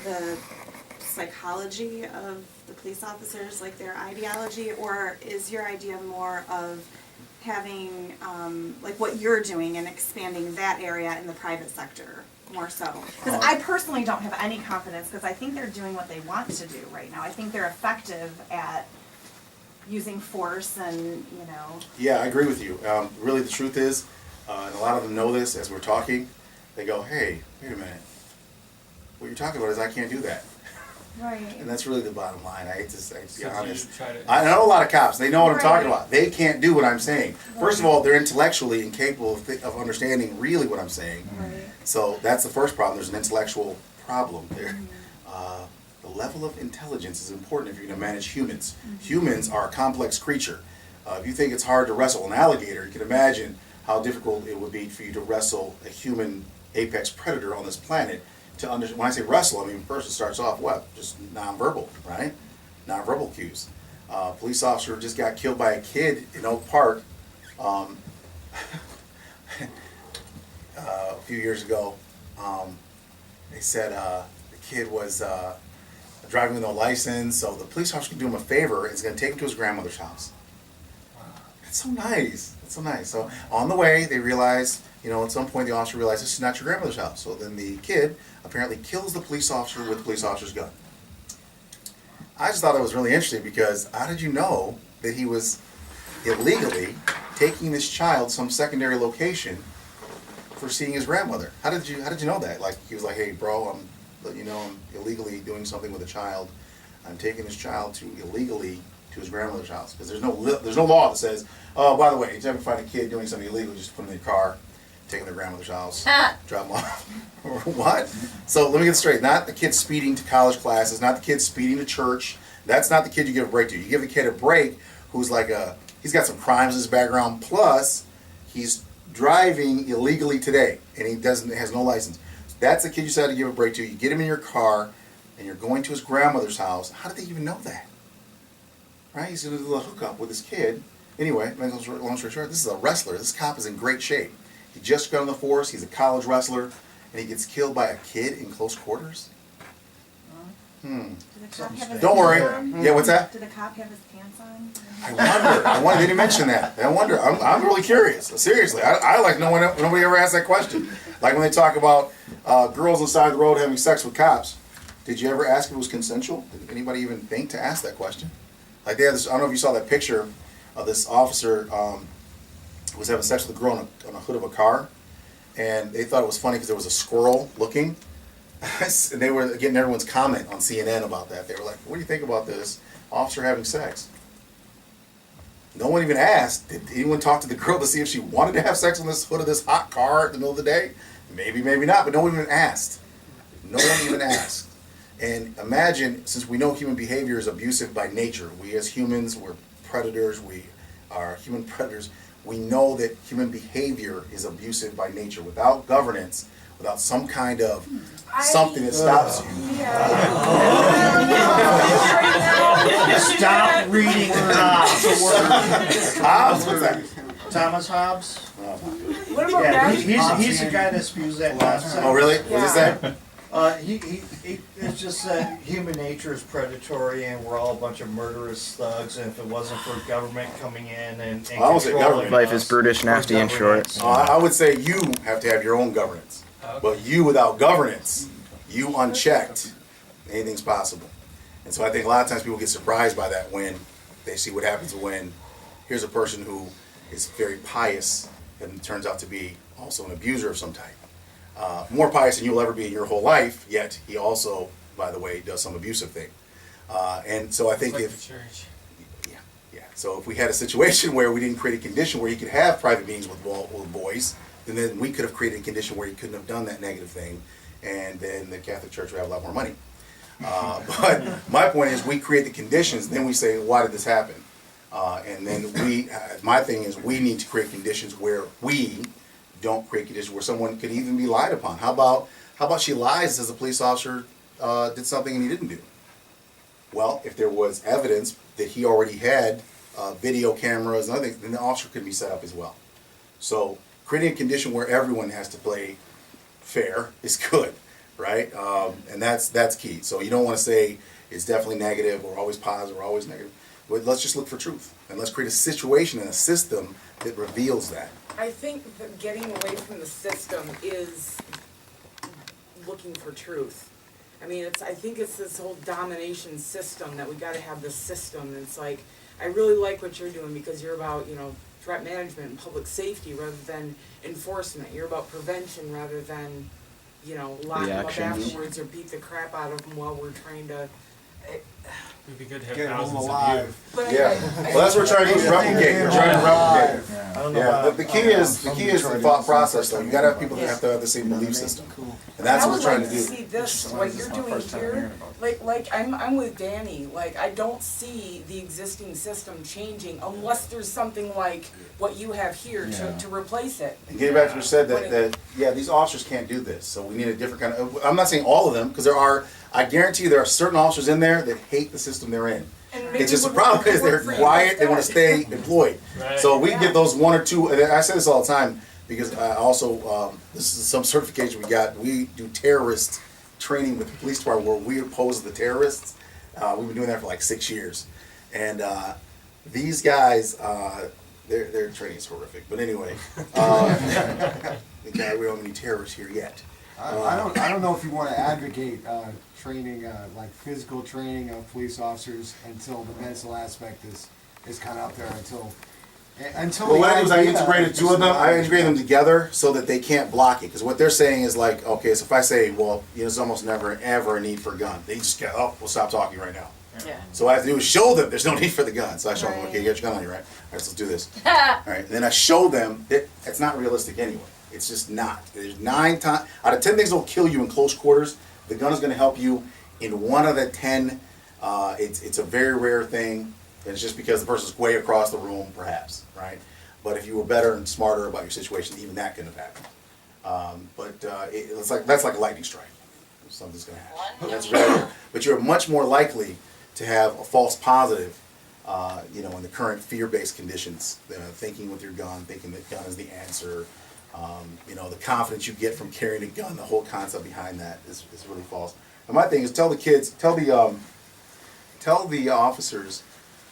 the psychology of the police officers, like their ideology, or is your idea more of having, like what you're doing and expanding that area in the private sector more so? Because I personally don't have any confidence, because I think they're doing what they want to do right now. I think they're effective at using force and, you know. Yeah, I agree with you. Really, the truth is, and a lot of them know this as we're talking, they go, hey, wait a minute. What you're talking about is I can't do that. Right. And that's really the bottom line. I hate to be honest. Try to, I know a lot of cops. They know what I'm talking Right. about. They can't do what I'm saying. First of all, they're intellectually incapable of understanding really what I'm saying. Right. So that's the first problem. There's an intellectual problem there. The level of intelligence is important if you're going to manage humans. Humans are a complex creature. If you think it's hard to wrestle an alligator, you can imagine how difficult it would be for you to wrestle a human apex predator on this planet. When I say wrestle, I mean first it starts off what? Just nonverbal, right? Nonverbal cues. Police officer just got killed by a kid in Oak Park a few years ago. They said the kid was driving with no license, so the police officer can do him a favor and is going to take him to his grandmother's house. That's so nice. That's so nice. So on the way, they realize, you know, at some point the officer realizes this is not your grandmother's house. So then the kid apparently kills the police officer with the police officer's gun. I just thought that was really interesting because how did you know that he was illegally taking this child some secondary location for seeing his grandmother? How did you know that? Like he was like, hey bro, I'm letting you know I'm illegally doing something with a child. I'm taking this child to illegally to his grandmother's house because there's no law that says, oh, by the way, anytime you find a kid doing something illegal, just put them in the car, take them to their grandmother's house, drop them off. What? So let me get this straight. Not the kid speeding to college classes, not the kid speeding to church. That's not the kid you give a break to. You give the kid a break who's like he's got some crimes in his background, plus he's driving illegally today and he has no license. That's the kid you said to give a break to. You get him in your car and you're going to his grandmother's house. How did they even know that? Right? He's going to do a hookup with his kid. Anyway, long story short, this is a wrestler. This cop is in great shape. He just got on the force. He's a college wrestler, and he gets killed by a kid in close quarters. Did the cop have his Don't worry. pants on? Yeah, what's that? Did the cop have his pants on? I wonder. They didn't mention that. I wonder. I'm really curious. Seriously, I like nobody ever asked that question. Like when they talk about girls on the side of the road having sex with cops. Did you ever ask if it was consensual? Did anybody even think to ask that question? Like they had this, I don't know if you saw that picture of this officer who was having sex with a girl on a hood of a car, and they thought it was funny because there was a squirrel looking, and they were getting everyone's comment on CNN about that. They were like, "What do you think about this officer having sex?" No one even asked. Did anyone talk to the girl to see if she wanted to have sex on this hood of this hot car in the middle of the day? Maybe, maybe not, but no one even asked. No one even asked. And imagine, since we know human behavior is abusive by nature, we as humans, we're predators, we are human predators, we know that human behavior is abusive by nature. Without governance, without some kind of something that stops you. Stop reading Hobbes? What's that? Thomas Hobbes. What about Yeah, that? he's the guy that spews that nonsense. Oh, really? What is that? It's just that human nature is predatory, and we're all a bunch of murderous thugs. And if it wasn't for government coming in and I won't say controlling government. Life us, is brutish, or nasty, and short. governance, I would say you have to have your own governance. But you without governance, you unchecked, anything's possible. And so I think a lot of times people get surprised by that when they see what happens when here's a person who is very pious and turns out to be also an abuser of some type. More pious than you'll ever be in your whole life, yet he also, by the way, does some abusive thing. And so I think like if... the church. Yeah. So if we had a situation where we didn't create a condition where he could have private meetings with boys, then we could have created a condition where he couldn't have done that negative thing, and then the Catholic Church would have a lot more money. But my point is, we create the conditions, then we say, why did this happen? And then my thing is, we need to create conditions where we don't create conditions where someone could even be lied upon. How about she lies as a police officer did something and he didn't do? Well, if there was evidence that he already had video cameras and other things, then the officer could be set up as well. So creating a condition where everyone has to play fair is good. right? And that's key. So you don't want to say it's definitely negative, or always positive, or always negative. But let's just look for truth, and let's create a situation and a system that reveals that. I think that getting away from the system is looking for truth. I mean, I think it's this whole domination system that we gotta have this system, and it's like, I really like what you're doing because you're about, threat management and public safety rather than enforcement. You're about prevention rather than, lock them up afterwards or beat the crap out of them while we're trying to. It'd be good to have Get them thousands of you. alive. But Yeah, well, that's what we're trying to do, is replicate. We're trying to replicate. I don't know Yeah, how- the key is the thought process, though. You gotta have people that have to have the same belief system, and that's what we're trying to I would like to do. see this, what you're doing here, like I'm with Danny, like I don't see the existing system changing unless there's something like what you have here to replace it. And getting back to what you said, that these officers can't do this, so we need a different kind of, I'm not saying all of them, because I guarantee you there are certain officers in there that hate the system they're in. And maybe It's just the would problem work is they're for you quiet, they wanna instead. stay employed. Right. So we Yeah. get those one or two, and I say this all the time, because I also, this is some certification we got, we do terrorist training with the police department where we oppose the terrorists. We've been doing that for like 6 years. And these guys, their training is horrific, but anyway, we don't have any terrorists here yet. I don't know if you want to advocate training, like physical training of police officers until the mental aspect is kind of up there until. Well, what I do is I idea integrated two of them. I integrate them together so that they can't block it. Because what they're saying is like, okay, so if I say, well, there's almost never ever a need for a gun, they just go, oh, we'll stop talking right now. Yeah. So what I have to do is show them there's no need for the gun. So I show them, Right. okay, you got your gun on you, right? All right, so let's do this. All right, and then I show them that it's not realistic anyway. It's just not. There's 9 times out of 10 things that will kill you in close quarters. The gun is going to help you in 1 of the 10. It's a very rare thing. And it's just because the person's way across the room, perhaps, right? But if you were better and smarter about your situation, even that couldn't have happened. It's like that's like a lightning strike. Something's going to happen. That's very rare. But you're much more likely to have a false positive, in the current fear-based conditions. Thinking with your gun, thinking that gun is the answer. The confidence you get from carrying a gun, the whole concept behind that is really false. And my thing is tell the officers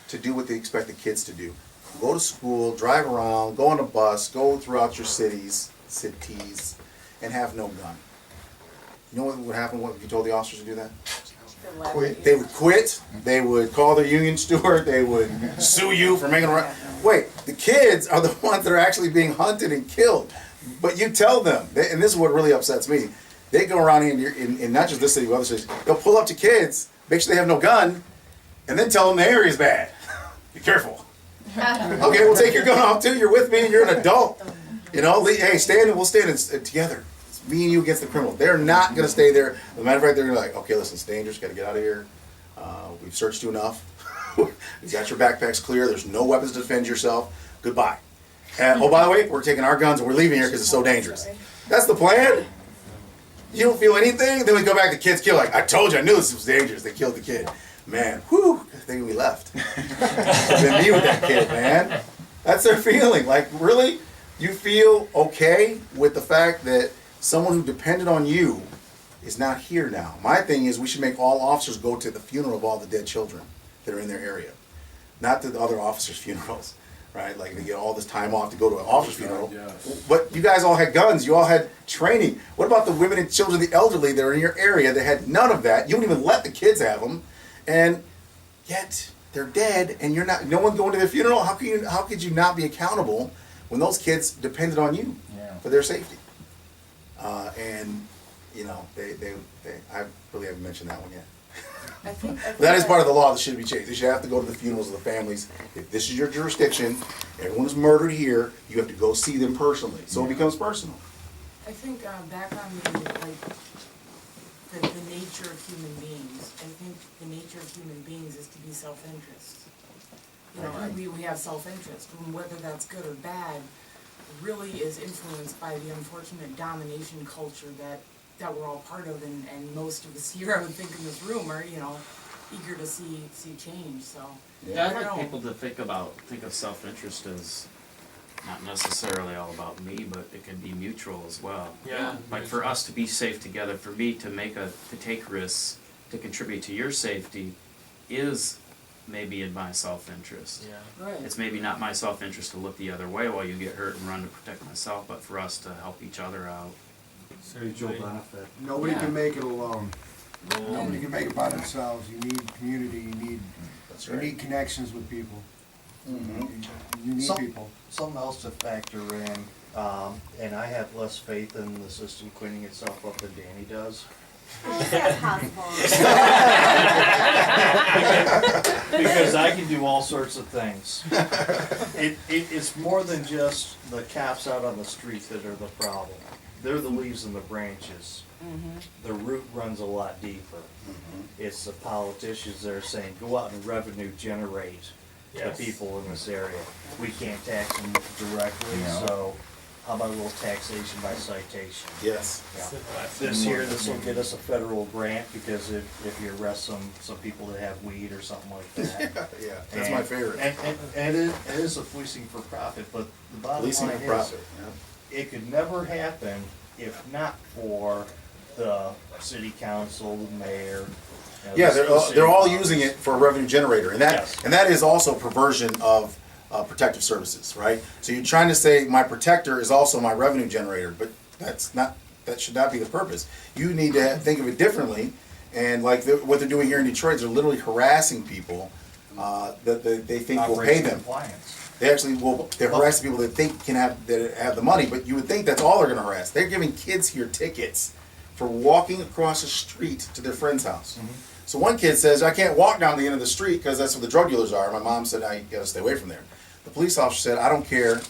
to do what they expect the kids to do. Go to school, drive around, go on a bus, go throughout your cities, and have no gun. You know what would happen if you told the officers to do that? Quit. They would quit, they would call their union steward, they would sue you for making a run. Wait, the kids are the ones that are actually being hunted and killed. But you tell them, and this is what really upsets me, they go around in not just this city, but other cities, they'll pull up to kids, make sure they have no gun, and then tell them the area is bad. Be careful. Okay, we'll take your gun off too, you're with me and you're an adult. Hey, stand and we'll stand together. It's me and you against the criminal. They're not going to stay there. As a matter of fact, they're going to be like, okay, listen, it's dangerous, got to get out of here. We've searched you enough. You got your backpacks clear, there's no weapons to defend yourself. Goodbye. And, oh, by the way, we're taking our guns and we're leaving here because it's so dangerous. That's the plan? You don't feel anything? Then we go back to kids kill. Like, I told you, I knew this was dangerous. They killed the kid. Man, whew, I think we left. Been me with that kid, man. That's their feeling. Like, really? You feel okay with the fact that someone who depended on you is not here now? My thing is we should make all officers go to the funeral of all the dead children that are in their area. Not to the other officers' funerals, right? Like they get all this time off to go to an officer's funeral. But you guys all had guns, you all had training. What about the women and children, the elderly that are in your area that had none of that? You don't even let the kids have them. And yet they're dead and you're not, no one going to their funeral? How could you not be accountable when those kids depended on you for their safety? I really haven't mentioned that one yet. I think That is part of the law that should be changed. They should have to go to the funerals of the families. If this is your jurisdiction, everyone is murdered here, you have to go see them personally. So it becomes personal. I think back on the nature of human beings. I think the nature of human beings is to be self-interest. We have self-interest, and whether that's good or bad, really is influenced by the unfortunate domination culture that we're all part of, and most of us here, I would think, in this room are, eager to see change. So Yeah, I I'd don't like know. people to think of self-interest as not necessarily all about me, but it can be mutual as well. Yeah. Like for us to be safe together, for me to take risks, to contribute to your safety is maybe in my self-interest. Yeah. Right. It's maybe not my self-interest to look the other way while you get hurt and run to protect myself, but for us to help each other out. So Mutual benefit. Nobody Yeah. can make it alone. Nobody can make it by themselves. You need community, That's you right. need connections with people. Mhm. You need Some- people. Something else to factor in, and I have less faith in the system cleaning itself up than Danny does. How is that possible? Because I can do all sorts of things. It's more than just the cops out on the street that are the problem. They're the leaves and the branches. The root runs a lot deeper. It's the politicians that are saying, go out and revenue generate the Yes. people in this area. We can't tax them directly, so how about a little taxation by citation? Yes. This year, this will get us a federal grant, because if you arrest some people that have weed or something like that. Yeah, that's my favorite. And it is a policing for profit, but the bottom Policing line for is, profit. it could never happen if not for the city council, the mayor. you know, Yeah, the city they're all office. using it for a revenue generator, and Yes. that is also perversion of protective services, right? So you're trying to say my protector is also my revenue generator, but that should not be the purpose. You need to think of it differently, and like what they're doing here in Detroit, they're literally harassing people that they think will pay Operation them. compliance. They actually will. They're harassing people that think that have the money, but you would think that's all they're going to harass. They're giving kids here tickets for walking across the street to their friend's house. So one kid says, "I can't walk down the end of the street because that's where the drug dealers are." My mom said, "I got to stay away from there." The police officer said, "I don't care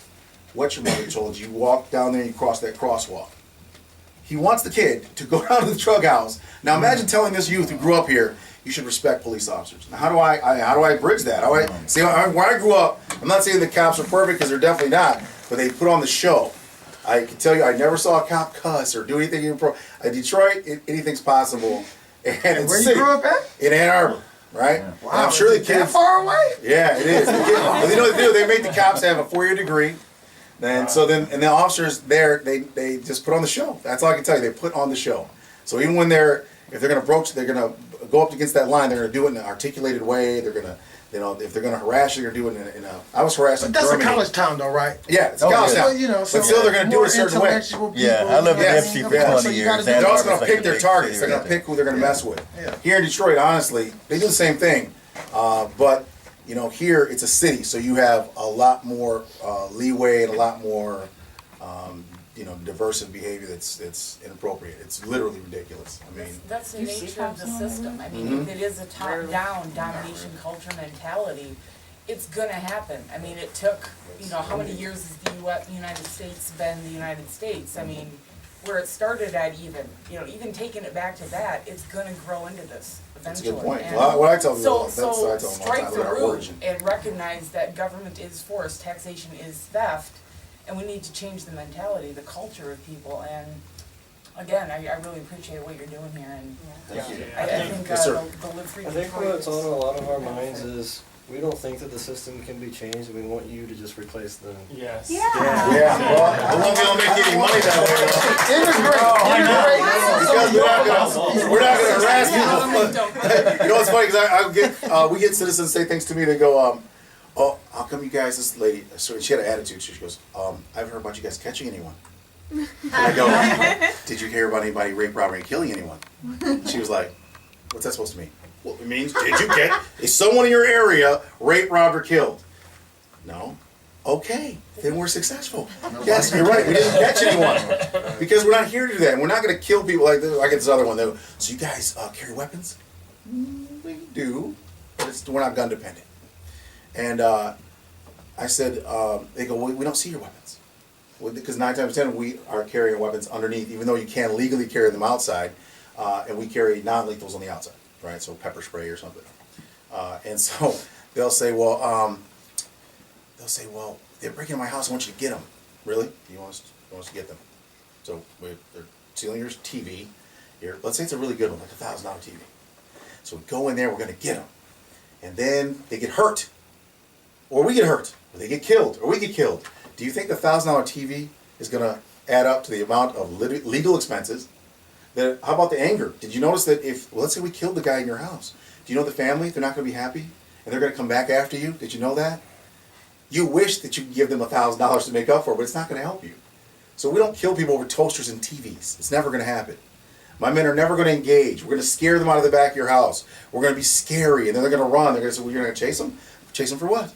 what your mother told you. Walk down there and you cross that crosswalk." He wants the kid to go down to the drug house. Now imagine telling this youth who grew up here, you should respect police officers. Now how do I bridge that? How do I see where I grew up? I'm not saying the cops are perfect, because they're definitely not, but they put on the show. I can tell you, I never saw a cop cuss or do anything in Detroit. Anything's possible. And it's Where you grew up at? in Ann Arbor, right? And Wow, I'm sure the is it that kids. far away? Yeah, it is. But you know what they do? They make the cops have a 4-year degree. And the officers there, they just put on the show. That's all I can tell you. They put on the show. So even when if they're gonna they're gonna go up against that line, they're gonna do it in an articulated way. They're gonna, if they're gonna harass you, they're gonna do it in a. I was harassed in But that's Germany. a college town though, right? Yeah, it's a college Well, town. you know, But so still, they're gonna do more it a certain way. intellectual people, Yeah, I lived in Yes. Dempsey for Yeah. 20 So you years. gotta do They're that. also gonna Like pick a their big targets. city They're gonna right pick who they're gonna mess with. Yeah. Here in Detroit, honestly, they do the same thing. But here it's a city, so you have a lot more leeway and a lot more diversive behavior that's inappropriate. It's literally ridiculous. I mean, That's the nature of the system. I mean, if it is a top-down domination culture mentality, it's gonna happen. I mean, it took, how many years has the United States been the United States? I mean, where it started at even taking it back to that, it's gonna grow into this that's a eventually. good point. And Well, what I tell people, so that's what I tell them all the strike time. the Look at our root origin. and recognize that government is force, taxation is theft, and we need to change the mentality, the culture of people. And again, I really appreciate what you're doing here, and Thank you. I think Yes, sir. the Live Free I think Detroit what's on is- a lot of our minds is we don't think that the system can be changed. We want you to just replace them. Yes. Yeah. Yeah, well, I won't be able to make any money that way. Because we're not gonna harass people. You know what's funny? Because we get citizens say things to me. They go, "Oh, how come you guys?" This lady, she had an attitude. She goes, "I've heard about you guys catching anyone." And I go, "Did you hear about anybody rape, robbery, and killing anyone?" She was like, "What's that supposed to mean?" Well, it means, is someone in your area raped, robbed, or killed? No. Okay, then we're successful. Yes, you're right. We didn't catch anyone because we're not here to do that. And we're not going to kill people like this. I get this other one though. So you guys carry weapons? We do, but we're not gun dependent. And I said, they go, well, we don't see your weapons. Because 9 times 10 we are carrying weapons underneath, even though you can legally carry them outside, and we carry non-lethals on the outside. Right, so pepper spray or something, and so they'll say, well, they're breaking into my house. I want you to get them. Really? You want us to get them? So they're stealing your TV. Let's say it's a really good one, like $1,000 TV. So we go in there. We're going to get them, and then they get hurt, or we get hurt, or they get killed, or we get killed. Do you think the $1,000 TV is going to add up to the amount of legal expenses? How about the anger? Did you notice that let's say we killed the guy in your house, do you know the family, they're not going to be happy? And they're going to come back after you? Did you know that? You wish that you could give them $1,000 to make up for it, but it's not going to help you. So we don't kill people over toasters and TVs. It's never going to happen. My men are never going to engage. We're going to scare them out of the back of your house. We're going to be scary, and then they're going to run. They're going to say, well, you're going to chase them? Chase them for what?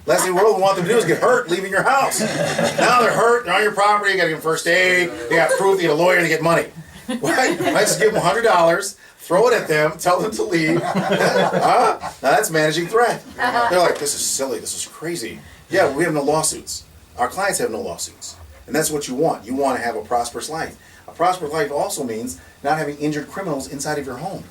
Last thing in the world we want them to do is get hurt leaving your house. Now they're hurt, they're on your property, you got to give them first aid, they got proof, they get a lawyer, they get money. Right? I just give them $100, throw it at them, tell them to leave. Now that's managing threat. They're like, this is silly, this is crazy. Yeah, we have no lawsuits. Our clients have no lawsuits. And that's what you want. You want to have a prosperous life. A prosperous life also means not having injured criminals inside of your home.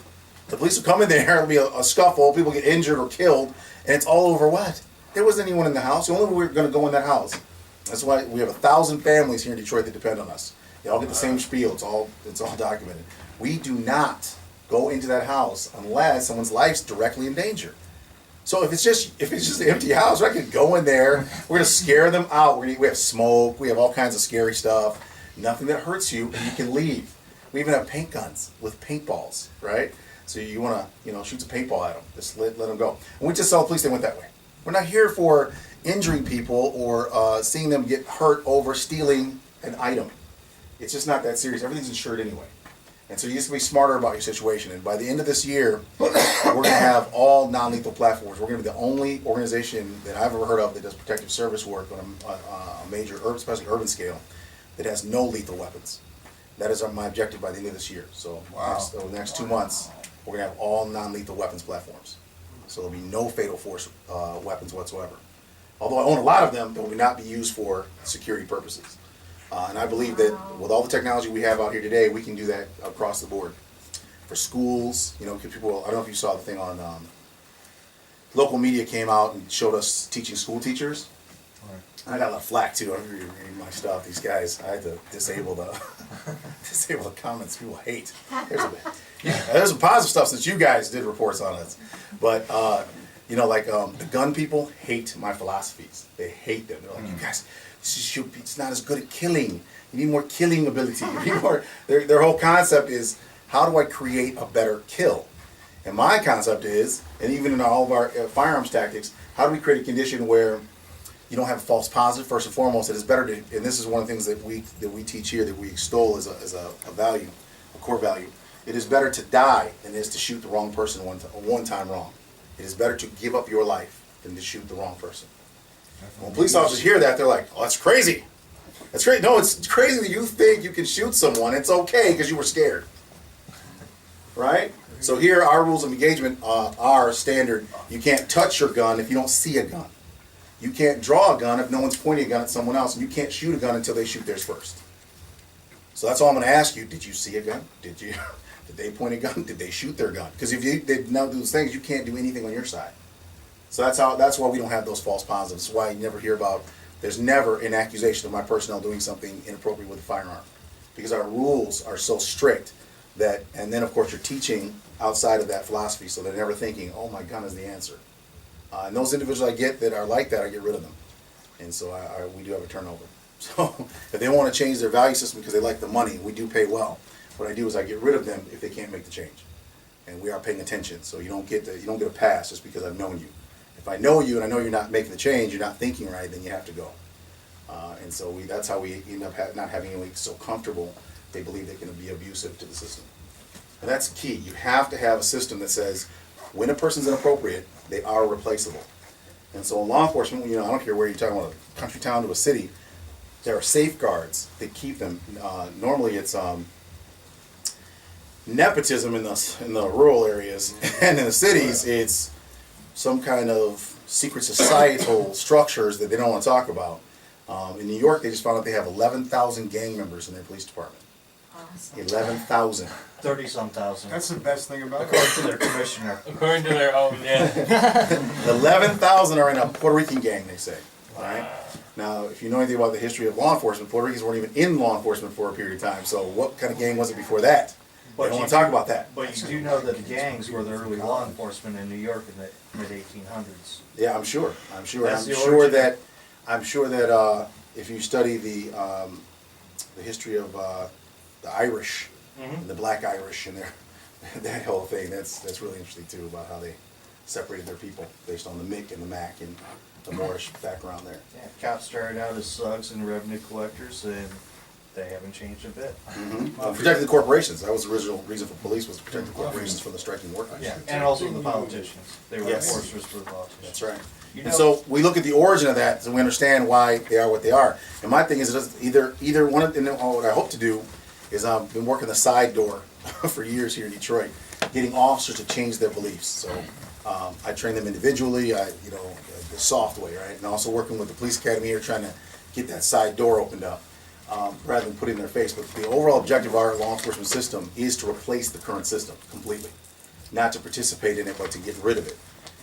The police will come in there, there'll be a scuffle, people get injured or killed, and it's all over what? There wasn't anyone in the house. The only way we were going to go in that house. That's why we have 1,000 families here in Detroit that depend on us. They all get the same spiel. It's all documented. We do not go into that house unless someone's life's directly in danger. So if it's just an empty house, we're not going to go in there. We're going to scare them out. We have smoke. We have all kinds of scary stuff. Nothing that hurts you, and you can leave. We even have paint guns with paintballs, right? So you want to, shoot some paintball at them. Just let them go. And we just saw the police. They went that way. We're not here for injuring people or seeing them get hurt over stealing an item. It's just not that serious. Everything's insured anyway. And so you just have to be smarter about your situation. And by the end of this year, we're going to have all non-lethal platforms. We're going to be the only organization that I've ever heard of that does protective service work on a major, especially urban scale, that has no lethal weapons. That is my objective by the end of this year. So over the next 2 months, we're going to have all non-lethal weapons platforms. So there'll be no fatal force weapons whatsoever. Although I own a lot of them, they will not be used for security purposes. And I believe that with all the technology we have out here today, we can do that across the board. For schools, people, I don't know if you saw the thing on, local media came out and showed us teaching school teachers. I got a lot of flack too. I'm reading my stuff. These guys, I had to disable the comments people hate. There's some positive stuff since you guys did reports on us. But the gun people hate my philosophies. They hate them. They're like, you guys, it's not as good at killing. You need more killing ability. You need more. Their whole concept is, how do I create a better kill? And my concept is, and even in all of our firearms tactics, how do we create a condition where you don't have a false positive? First and foremost, it is better to, and this is one of the things that we teach here, that we extol as a value, a core value. It is better to die than it is to shoot the wrong person one time wrong. It is better to give up your life than to shoot the wrong person. When police officers hear that, they're like, oh, that's crazy. That's great. No, it's crazy that you think you can shoot someone. It's okay because you were scared. Right? So here, our rules of engagement are standard. You can't touch your gun if you don't see a gun. You can't draw a gun if no one's pointing a gun at someone else, and you can't shoot a gun until they shoot theirs first. So that's all I'm going to ask you. Did you see a gun? Did they point a gun? Did they shoot their gun? Because if they don't do those things, you can't do anything on your side. So that's why we don't have those false positives. That's why you never hear about, there's never an accusation of my personnel doing something inappropriate with a firearm. Because our rules are so strict that, and then of course you're teaching outside of that philosophy, so they're never thinking, oh, my gun is the answer. And those individuals I get that are like that, I get rid of them. And so we do have a turnover. So if they want to change their value system because they like the money, we do pay well. What I do is I get rid of them if they can't make the change. And we are paying attention, so you don't get a pass just because I've known you. If I know you and I know you're not making the change, you're not thinking right, then you have to go. And so that's how we end up not having anyone so comfortable they believe they can be abusive to the system. And that's key. You have to have a system that says when a person's inappropriate, they are replaceable. And so in law enforcement, I don't care where you're talking about, a country town to a city, there are safeguards that keep them. Normally it's nepotism in the rural areas, and in the cities it's some kind of secret societal structures that they don't want to talk about. In New York, they just found out they have 11,000 gang members in their police department. Awesome. 11,000. 30-some thousand. That's the best thing about it. According to their commissioner. According to their own, yeah. 11,000 are in a Puerto Rican gang, they say. All right? Now, if you know anything about the history of law enforcement, Puerto Ricans weren't even in law enforcement for a period of time. So what kind of gang was it before that? They don't want to talk about that. But you do know that gangs were the early law enforcement in New York in the mid-1800s. Yeah, I'm sure. That's the I'm sure that if you study the history of the Irish, and the Black Irish, and their that whole thing, that's really interesting too, about how they separated their people based on the Mick and the Mac and the Moorish background there. Yeah, cops started out as thugs and revenue collectors, and they haven't changed a bit. Protecting the corporations. That was the original reason for police, was to protect the corporations from the striking workers. Yeah, and also the politicians. They were Yes. enforcers for the politicians. That's right. You And know- so we look at the origin of that, and we understand why they are what they are. And my thing is, it doesn't- either one of, and what I hope to do is I've been working the side door for years here in Detroit, getting officers to change their beliefs. So I train them individually, the soft way, right? And also working with the police academy here, trying to get that side door opened up, rather than put it in their face. But the overall objective of our law enforcement system is to replace the current system completely, not to participate in it, but to get rid of it.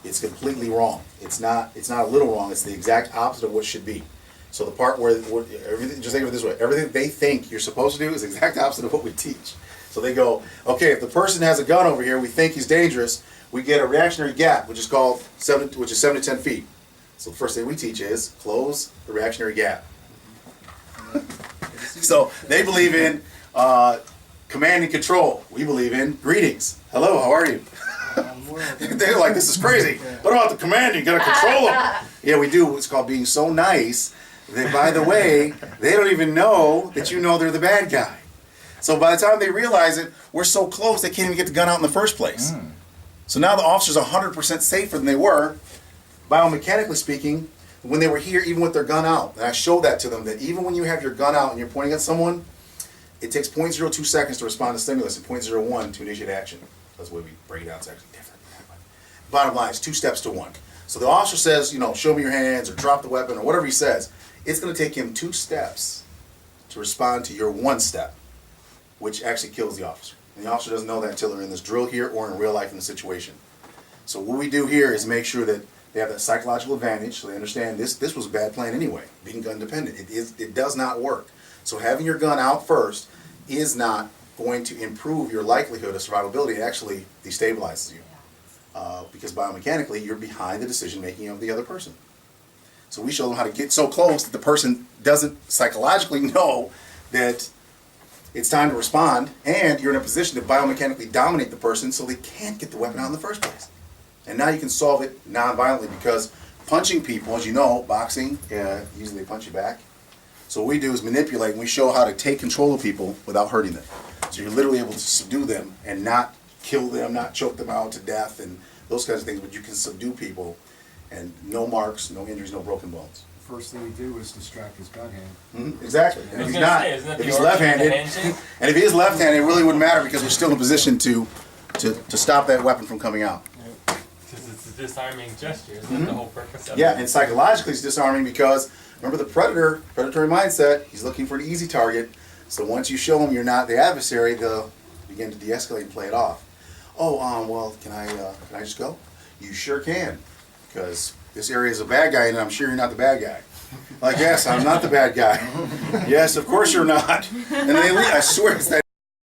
It's completely wrong. It's not a little wrong. It's the exact opposite of what should be. So the part where everything, just think of it this way: everything they think you're supposed to do is the exact opposite of what we teach. So they go, okay, if the person has a gun over here, we think he's dangerous. We get a reactionary gap, which is 7 to 10 feet. So the first thing we teach is close the reactionary gap. So they believe in command and control. We believe in greetings. Hello, how are you? They're like, this is crazy. What about the command? You gotta control them. Yeah, we do. It's called being so nice that, by the way, they don't even know that you know they're the bad guy. So by the time they realize it, we're so close they can't even get the gun out in the first place. So now the officer's 100% safer than they were, biomechanically speaking, when they were here, even with their gun out. And I showed that to them, that even when you have your gun out and you're pointing at someone, it takes 0.02 seconds to respond to stimulus and 0.01 to initiate action. That's the way we break it down. It's actually different. Bottom line, it's 2 steps to 1. So the officer says, show me your hands or drop the weapon or whatever he says. It's going to take him 2 steps to respond to your 1 step, which actually kills the officer. And the officer doesn't know that until they're in this drill here or in real life in the situation. So what we do here is make sure that they have that psychological advantage, so they understand this was a bad plan anyway, being gun dependent. It does not work. So having your gun out first is not going to improve your likelihood of survivability. It actually destabilizes you. Because biomechanically, you're behind the decision making of the other person. So we show them how to get so close that the person doesn't psychologically know that it's time to respond, and you're in a position to biomechanically dominate the person so they can't get the weapon out in the first place. And now you can solve it non-violently, because punching people, as you know, boxing, usually they punch you back. So what we do is manipulate, and we show how to take control of people without hurting them. So you're literally able to subdue them and not kill them, not choke them out to death and those kinds of things, but you can subdue people and no marks, no injuries, no broken bones. First thing we do is distract his gun hand. Exactly. And I if was he's gonna not, say, isn't that if the he's origin of the left-handed, handshake? and if he is left-handed, it really wouldn't matter, because we're still in a position to stop that weapon from coming out. Because it's a disarming gesture, isn't that the whole purpose of it? Yeah, and psychologically it's disarming, because remember the predatory mindset, he's looking for an easy target. So once you show him you're not the adversary, they'll begin to de-escalate and play it off. Oh, well, can I just go? You sure can, because this area is a bad guy, and I'm sure you're not the bad guy. Like, yes, I'm not the bad guy. Yes, of course you're not. And they leave. I swear it's that.